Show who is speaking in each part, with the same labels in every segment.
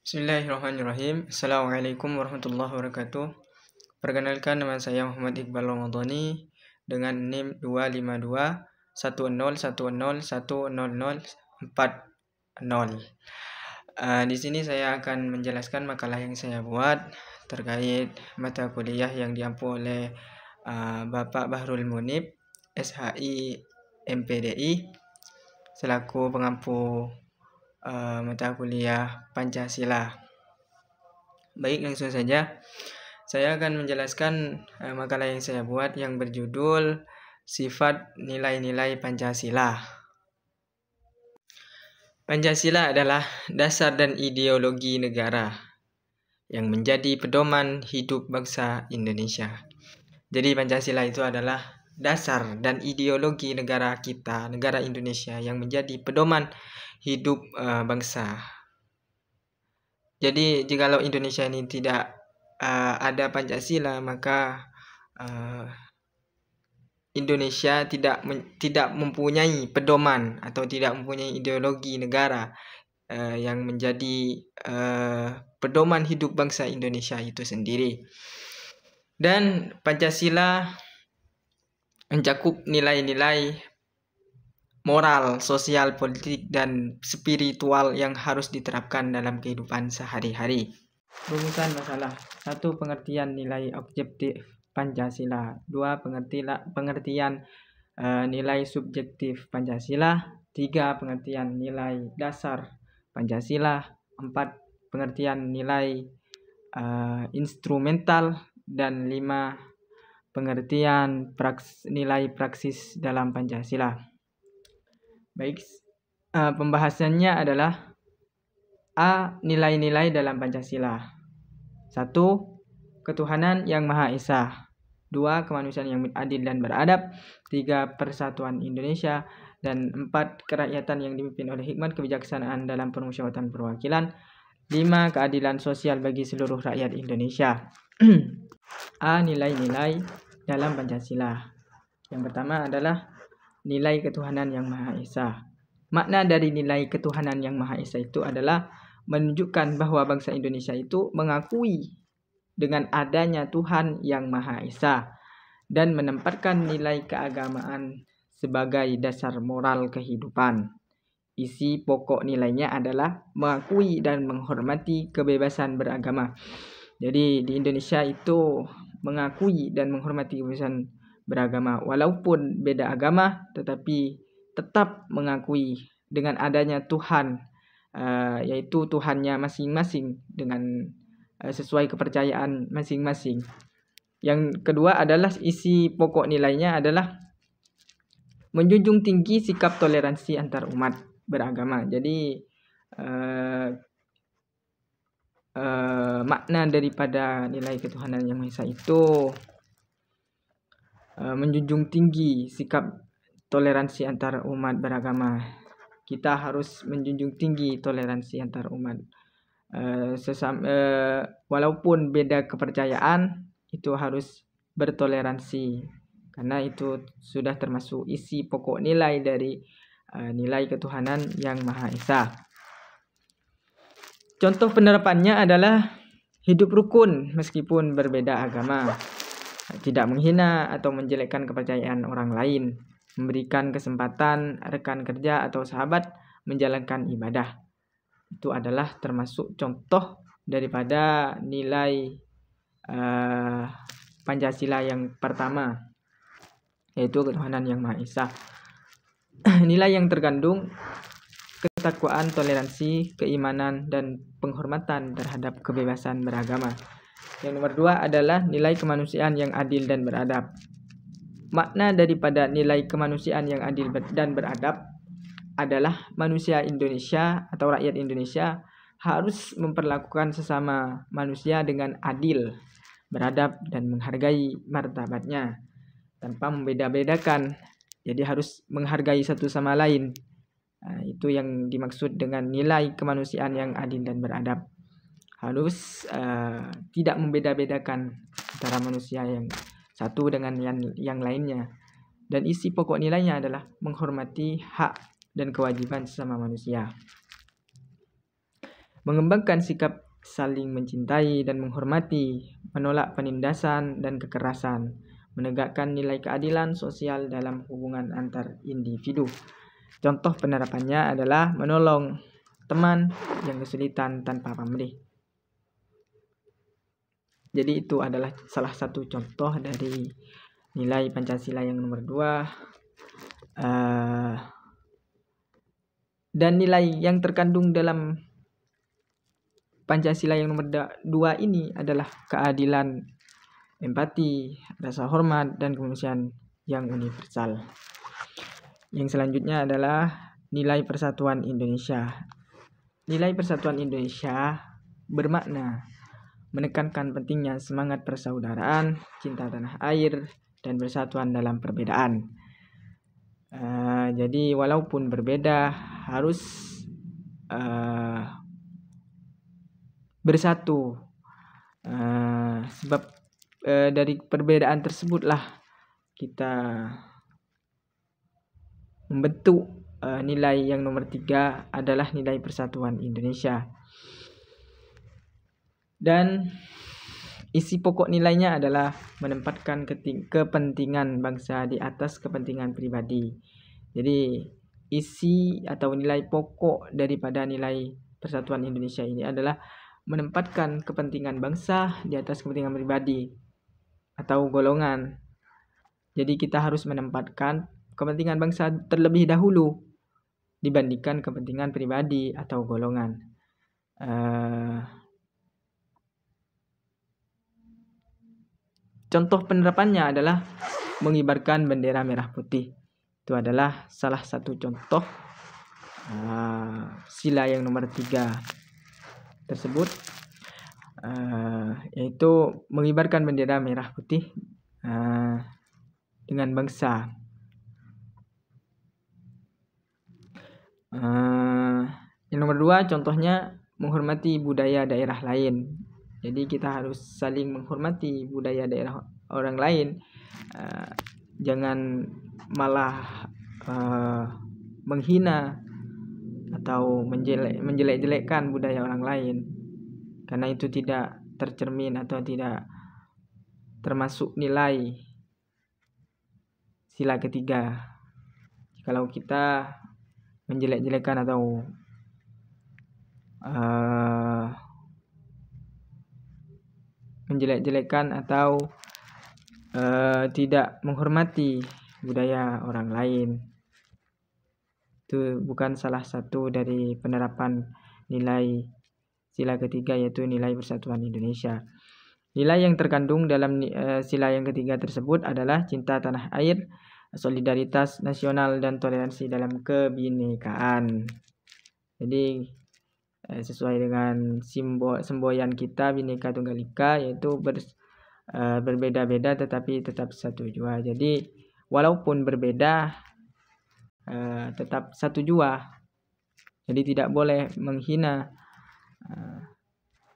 Speaker 1: Bismillahirrahmanirrahim. Assalamualaikum warahmatullahi wabarakatuh. Perkenalkan, nama saya Muhammad Iqbal Ramadhani dengan NIM 252 101010040. Di sini saya akan menjelaskan makalah yang saya buat terkait mata kuliah yang diampu oleh Bapak Bahrul Munib, SHI MPDI, selaku pengampu mata kuliah Pancasila. Baik, langsung saja. Saya akan menjelaskan makalah yang saya buat yang berjudul Sifat Nilai-Nilai Pancasila. Pancasila adalah dasar dan ideologi negara yang menjadi pedoman hidup bangsa Indonesia. Jadi Pancasila itu adalah dasar dan ideologi negara kita, negara Indonesia, yang menjadi pedoman hidup bangsa. Jadi jikalau Indonesia ini tidak ada Pancasila, maka Indonesia tidak mempunyai pedoman atau tidak mempunyai ideologi negara yang menjadi pedoman hidup bangsa Indonesia itu sendiri. Dan Pancasila mencakup nilai-nilai moral, sosial, politik, dan spiritual yang harus diterapkan dalam kehidupan sehari-hari. Rumusan masalah: 1. Pengertian nilai objektif Pancasila. 2. Pengertian nilai subjektif Pancasila. 3. Pengertian nilai dasar Pancasila. 4. Pengertian nilai instrumental. Dan 5. Pengertian nilai praksis dalam Pancasila. Baik, pembahasannya adalah A. Nilai-nilai dalam Pancasila. 1. Ketuhanan yang Maha Esa. 2. Kemanusiaan yang adil dan beradab. 3. Persatuan Indonesia. Dan 4. Kerakyatan yang dipimpin oleh hikmat kebijaksanaan dalam permusyawaratan perwakilan. 5. Keadilan sosial bagi seluruh rakyat Indonesia. A. Nilai-nilai dalam Pancasila. Yang pertama adalah nilai ketuhanan yang Maha Esa. Makna dari nilai ketuhanan yang Maha Esa itu adalah menunjukkan bahwa bangsa Indonesia itu mengakui dengan adanya Tuhan yang Maha Esa dan menempatkan nilai keagamaan sebagai dasar moral kehidupan. Isi pokok nilainya adalah mengakui dan menghormati kebebasan beragama. Jadi di Indonesia itu mengakui dan menghormati kebebasan beragama, walaupun beda agama, tetapi tetap mengakui dengan adanya Tuhan, yaitu Tuhannya masing-masing dengan sesuai kepercayaan masing-masing. Yang kedua adalah isi pokok nilainya adalah menjunjung tinggi sikap toleransi antar umat beragama. Jadi makna daripada nilai ketuhanan yang Maha Esa itu menjunjung tinggi sikap toleransi antar umat beragama. Kita harus menjunjung tinggi toleransi antar umat. Walaupun beda kepercayaan, itu harus bertoleransi, karena itu sudah termasuk isi pokok nilai dari nilai ketuhanan yang Maha Esa. Contoh penerapannya adalah hidup rukun meskipun berbeda agama, tidak menghina atau menjelekkan kepercayaan orang lain, memberikan kesempatan rekan kerja atau sahabat menjalankan ibadah. Itu adalah termasuk contoh daripada nilai Pancasila yang pertama, yaitu ketuhanan yang Maha Esa. Nilai yang terkandung ketakwaan, toleransi, keimanan, dan penghormatan terhadap kebebasan beragama. Yang nomor 2 adalah nilai kemanusiaan yang adil dan beradab. Makna daripada nilai kemanusiaan yang adil dan beradab adalah manusia Indonesia atau rakyat Indonesia harus memperlakukan sesama manusia dengan adil, beradab, dan menghargai martabatnya tanpa membeda-bedakan. Jadi harus menghargai satu sama lain. Itu yang dimaksud dengan nilai kemanusiaan yang adil dan beradab. Harus tidak membeda-bedakan antara manusia yang satu dengan yang lainnya. Dan isi pokok nilainya adalah menghormati hak dan kewajiban sesama manusia. mengembangkan sikap saling mencintai dan menghormati, menolak penindasan dan kekerasan, menegakkan nilai keadilan sosial dalam hubungan antar individu. Contoh penerapannya adalah menolong teman yang kesulitan tanpa pamrih. Jadi itu adalah salah satu contoh dari nilai Pancasila yang nomor 2. Dan nilai yang terkandung dalam Pancasila yang nomor 2 ini adalah keadilan, empati, rasa hormat, dan kemanusiaan yang universal. Yang selanjutnya adalah nilai persatuan Indonesia. Nilai persatuan Indonesia bermakna menekankan pentingnya semangat persaudaraan, cinta tanah air, dan persatuan dalam perbedaan. Jadi walaupun berbeda harus bersatu, sebab dari perbedaan tersebutlah kita membentuk nilai yang nomor 3 adalah nilai persatuan Indonesia. Dan isi pokok nilainya adalah menempatkan kepentingan bangsa di atas kepentingan pribadi. Jadi isi atau nilai pokok daripada nilai persatuan Indonesia ini adalah menempatkan kepentingan bangsa di atas kepentingan pribadi atau golongan. Jadi kita harus menempatkan kepentingan bangsa terlebih dahulu dibandingkan kepentingan pribadi atau golongan. Contoh penerapannya adalah mengibarkan bendera merah putih. Itu adalah salah satu contoh sila yang nomor 3 tersebut, yaitu mengibarkan bendera merah putih dengan bangsa. Yang nomor 2 contohnya menghormati budaya daerah lain. Jadi kita harus saling menghormati budaya daerah orang lain, jangan malah menghina atau menjelek-jelekkan budaya orang lain, karena itu tidak tercermin atau tidak termasuk nilai sila ketiga. Kalau kita menjelek-jelekan atau tidak menghormati budaya orang lain, itu bukan salah satu dari penerapan nilai sila ketiga, yaitu nilai persatuan Indonesia. Nilai yang terkandung dalam sila yang ketiga tersebut adalah cinta tanah air, solidaritas nasional, dan toleransi dalam kebinekaan. Jadi sesuai dengan semboyan kita Bhinneka Tunggal Ika, yaitu berbeda-beda tetapi tetap satu jua. Jadi walaupun berbeda tetap satu jua. Jadi tidak boleh menghina.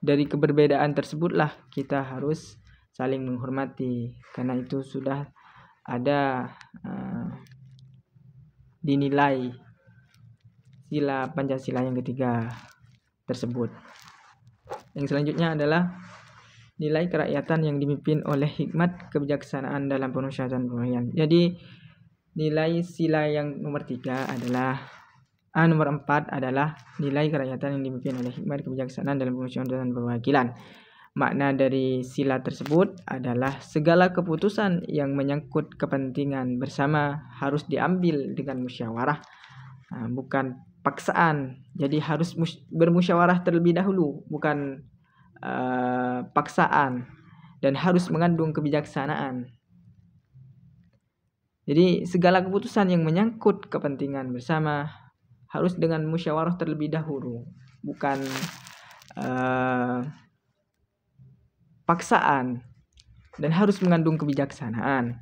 Speaker 1: Dari keberbedaan tersebutlah kita harus saling menghormati, karena itu sudah ada dinilai sila Pancasila yang ketiga tersebut. Yang selanjutnya adalah nilai kerakyatan yang dipimpin oleh hikmat kebijaksanaan dalam penusiatan pemilihan. Jadi nilai sila yang nomor 3 adalah nomor 4 adalah nilai kerakyatan yang dipimpin oleh hikmat kebijaksanaan dalam penusiatan dan perwakilan. Makna dari sila tersebut adalah segala keputusan yang menyangkut kepentingan bersama harus diambil dengan musyawarah, bukan paksaan. Jadi harus bermusyawarah terlebih dahulu, bukan paksaan, dan harus mengandung kebijaksanaan. Jadi segala keputusan yang menyangkut kepentingan bersama harus dengan musyawarah terlebih dahulu, bukan paksaan, dan harus mengandung kebijaksanaan.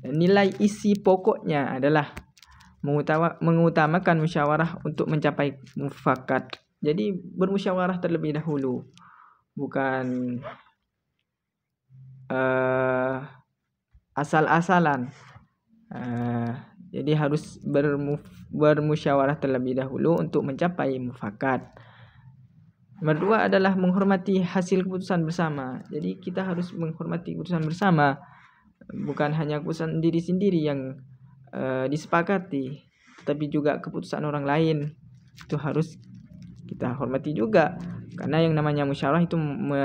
Speaker 1: Dan nilai isi pokoknya adalah mengutamakan musyawarah untuk mencapai mufakat. Jadi bermusyawarah terlebih dahulu, bukan asal-asalan. Jadi harus bermusyawarah terlebih dahulu untuk mencapai mufakat. Nomor 2 adalah menghormati hasil keputusan bersama. Jadi kita harus menghormati keputusan bersama, bukan hanya keputusan diri sendiri yang disepakati, tetapi juga keputusan orang lain. Itu harus kita hormati juga, karena yang namanya musyawarah itu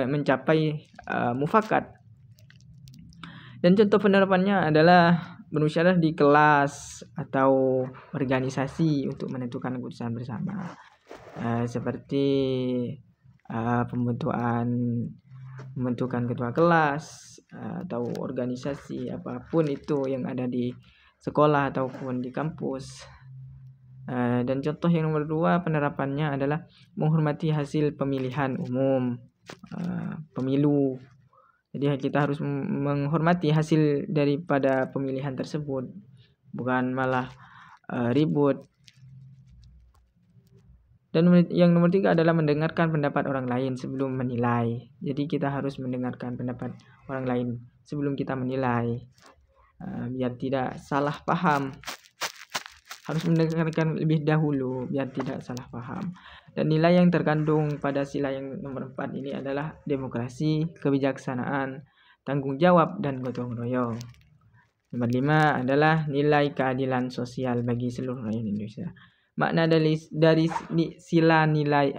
Speaker 1: mencapai mufakat. Dan contoh penerapannya adalah bermusyawarah di kelas atau organisasi untuk menentukan keputusan bersama, seperti pembentukan ketua kelas atau organisasi apapun itu yang ada di sekolah ataupun di kampus. Dan contoh yang nomor 2 penerapannya adalah menghormati hasil pemilihan umum, pemilu. Jadi kita harus menghormati hasil daripada pemilihan tersebut, bukan malah ribut. Dan yang nomor 3 adalah mendengarkan pendapat orang lain sebelum menilai. Jadi kita harus mendengarkan pendapat orang lain sebelum kita menilai, biar tidak salah paham. Harus mendengarkan lebih dahulu biar tidak salah paham. Dan nilai yang terkandung pada sila yang nomor 4 ini adalah demokrasi, kebijaksanaan, tanggung jawab, dan gotong royong. Nomor 5 adalah nilai keadilan sosial bagi seluruh rakyat Indonesia. Makna dari sila nilai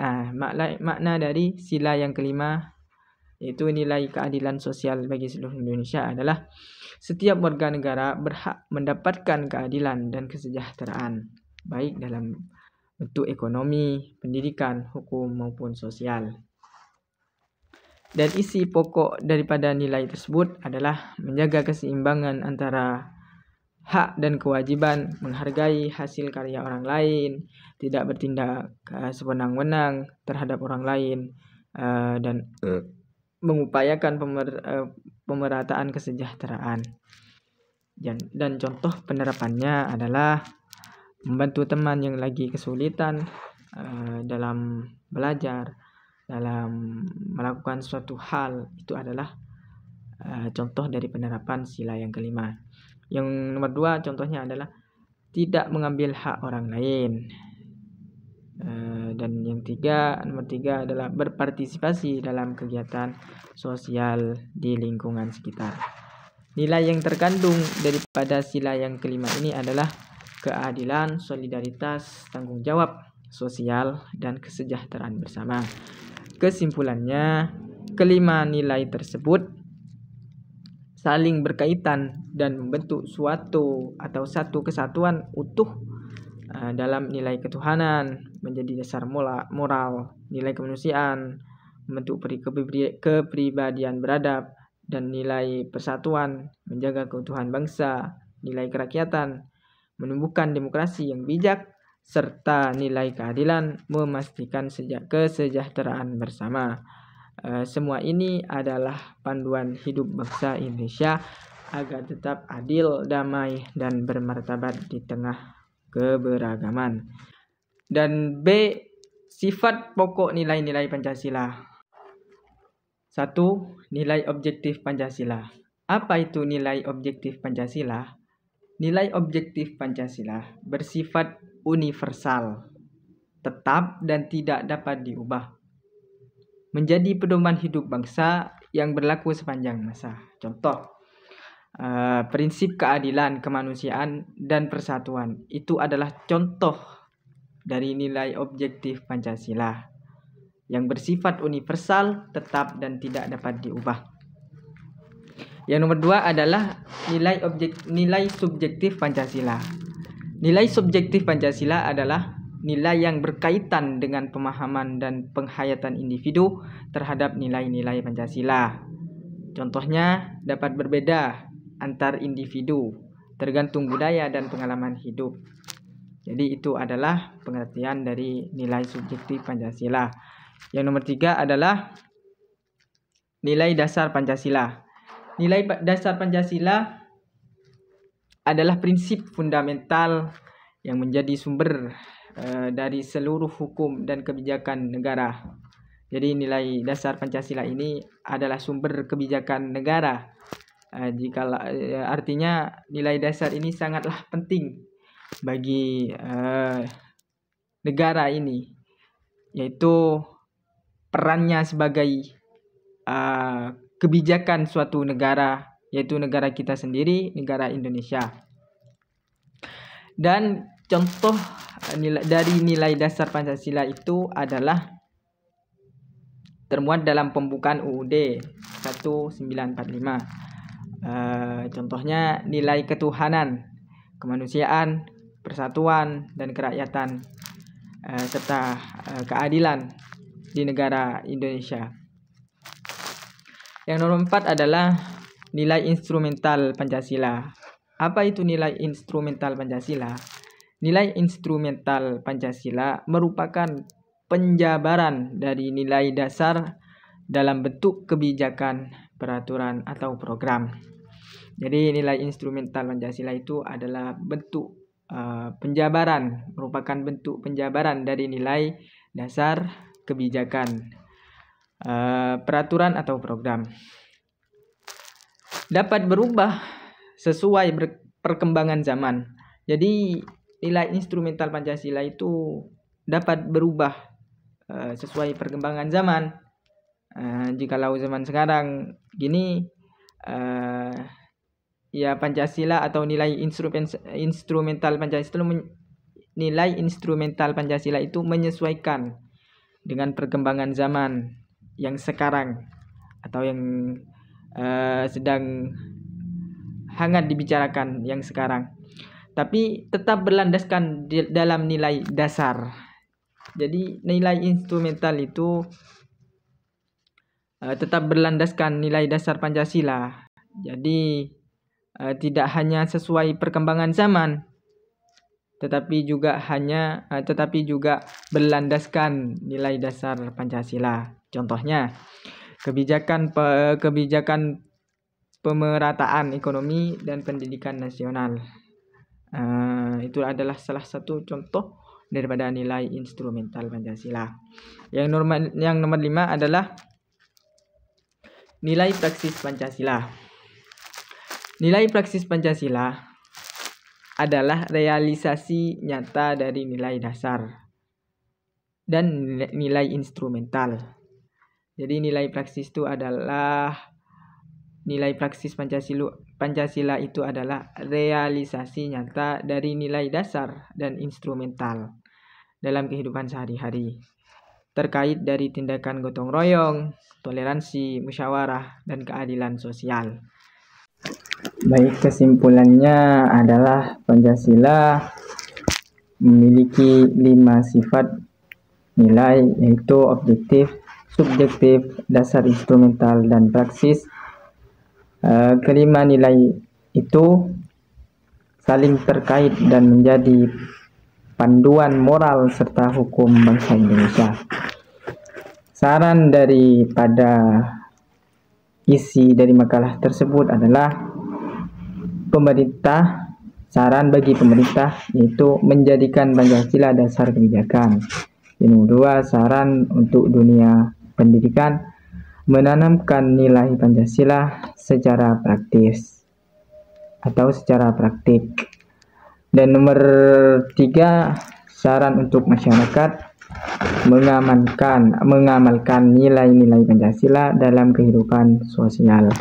Speaker 1: makna dari sila yang kelima, yaitu nilai keadilan sosial bagi seluruh Indonesia, adalah setiap warga negara berhak mendapatkan keadilan dan kesejahteraan, baik dalam bentuk ekonomi, pendidikan, hukum, maupun sosial. Dan isi pokok daripada nilai tersebut adalah menjaga keseimbangan antara hak dan kewajiban, menghargai hasil karya orang lain, tidak bertindak sewenang-wenang terhadap orang lain, dan mengupayakan pemerataan kesejahteraan. Dan contoh penerapannya adalah membantu teman yang lagi kesulitan dalam belajar, dalam melakukan suatu hal. Itu adalah contoh dari penerapan sila yang kelima. Yang nomor 2 contohnya adalah tidak mengambil hak orang lain. Dan yang nomor 3 adalah berpartisipasi dalam kegiatan sosial di lingkungan sekitar. Nilai yang terkandung daripada sila yang kelima ini adalah keadilan, solidaritas, tanggung jawab sosial, dan kesejahteraan bersama. Kesimpulannya, kelima nilai tersebut saling berkaitan dan membentuk suatu atau satu kesatuan utuh dalam nilai ketuhanan, menjadi dasar moral, nilai kemanusiaan, membentuk kepribadian beradab, dan nilai persatuan, menjaga keutuhan bangsa, nilai kerakyatan, menumbuhkan demokrasi yang bijak, serta nilai keadilan, memastikan kesejahteraan bersama. Semua ini adalah panduan hidup bangsa Indonesia agar tetap adil, damai, dan bermartabat di tengah keberagaman. Dan B, sifat pokok nilai-nilai Pancasila. 1. Nilai objektif Pancasila. Apa itu nilai objektif Pancasila? Nilai objektif Pancasila bersifat universal, tetap, dan tidak dapat diubah, menjadi pedoman hidup bangsa yang berlaku sepanjang masa. Contoh, prinsip keadilan, kemanusiaan, dan persatuan. Itu adalah contoh dari nilai objektif Pancasila yang bersifat universal, tetap, dan tidak dapat diubah. Yang nomor 2 adalah nilai subjektif Pancasila. Nilai subjektif Pancasila adalah nilai yang berkaitan dengan pemahaman dan penghayatan individu terhadap nilai-nilai Pancasila. Contohnya dapat berbeda antar individu tergantung budaya dan pengalaman hidup. Jadi itu adalah pengertian dari nilai subjektif Pancasila. Yang nomor 3 adalah nilai dasar Pancasila. Nilai dasar Pancasila adalah prinsip fundamental yang menjadi sumber dari seluruh hukum dan kebijakan negara. Jadi nilai dasar Pancasila ini adalah sumber kebijakan negara. Artinya nilai dasar ini sangatlah penting bagi negara ini, yaitu perannya sebagai kebijakan suatu negara, yaitu negara kita sendiri, negara Indonesia. Dan contoh dari nilai dasar Pancasila itu adalah termuat dalam pembukaan UUD 1945. Contohnya nilai ketuhanan, kemanusiaan, persatuan, dan kerakyatan, serta keadilan di negara Indonesia. Yang nomor 4 adalah nilai instrumental Pancasila. Apa itu nilai instrumental Pancasila? Nilai instrumental Pancasila merupakan penjabaran dari nilai dasar dalam bentuk kebijakan, peraturan, atau program. Jadi nilai instrumental Pancasila itu adalah bentuk penjabaran, merupakan bentuk penjabaran dari nilai dasar kebijakan, peraturan, atau program. Dapat berubah sesuai perkembangan zaman. Jadi nilai instrumental Pancasila itu dapat berubah sesuai perkembangan zaman. Jikalau zaman sekarang gini, ya Pancasila atau nilai instrumental Pancasila itu menyesuaikan dengan perkembangan zaman yang sekarang atau yang sedang hangat dibicarakan yang sekarang, tapi tetap berlandaskan dalam nilai dasar. Jadi nilai instrumental itu tetap berlandaskan nilai dasar Pancasila. Jadi tidak hanya sesuai perkembangan zaman, tetapi juga berlandaskan nilai dasar Pancasila. Contohnya kebijakan pemerataan ekonomi dan pendidikan nasional. Itu adalah salah satu contoh daripada nilai instrumental Pancasila. Yang nomor 5 adalah nilai praksis Pancasila. Nilai praksis Pancasila adalah realisasi nyata dari nilai dasar dan nilai instrumental. Jadi nilai praksis itu adalah nilai praksis Pancasila itu adalah realisasi nyata dari nilai dasar dan instrumental dalam kehidupan sehari-hari, terkait dari tindakan gotong royong, toleransi, musyawarah, dan keadilan sosial. Baik, kesimpulannya adalah Pancasila memiliki 5 sifat nilai, yaitu objektif, subjektif, dasar, instrumental, dan praksis. Kelima nilai itu saling terkait dan menjadi panduan moral serta hukum bangsa Indonesia. Saran daripada isi dari makalah tersebut adalah saran bagi pemerintah yaitu menjadikan Pancasila dasar kebijakan. Yang kedua, saran untuk dunia pendidikan, menanamkan nilai Pancasila secara praktis atau secara praktik. Dan nomor 3, saran untuk masyarakat, mengamalkan nilai-nilai Pancasila dalam kehidupan sosial.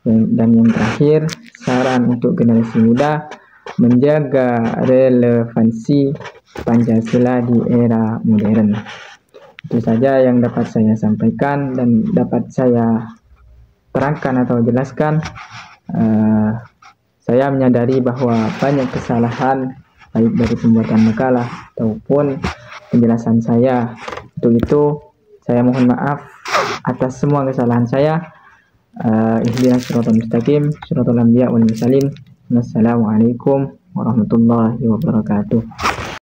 Speaker 1: Dan yang terakhir, saran untuk generasi muda, menjaga relevansi Pancasila di era modern. Itu saja yang dapat saya sampaikan dan dapat saya terangkan atau jelaskan. Saya menyadari bahwa banyak kesalahan baik dari pembuatan makalah ataupun penjelasan saya. Untuk itu saya mohon maaf atas semua kesalahan saya. Ihdinas siratal mustaqim, siratal anbiya wal mursalin. Wassalamualaikum warahmatullahi wabarakatuh.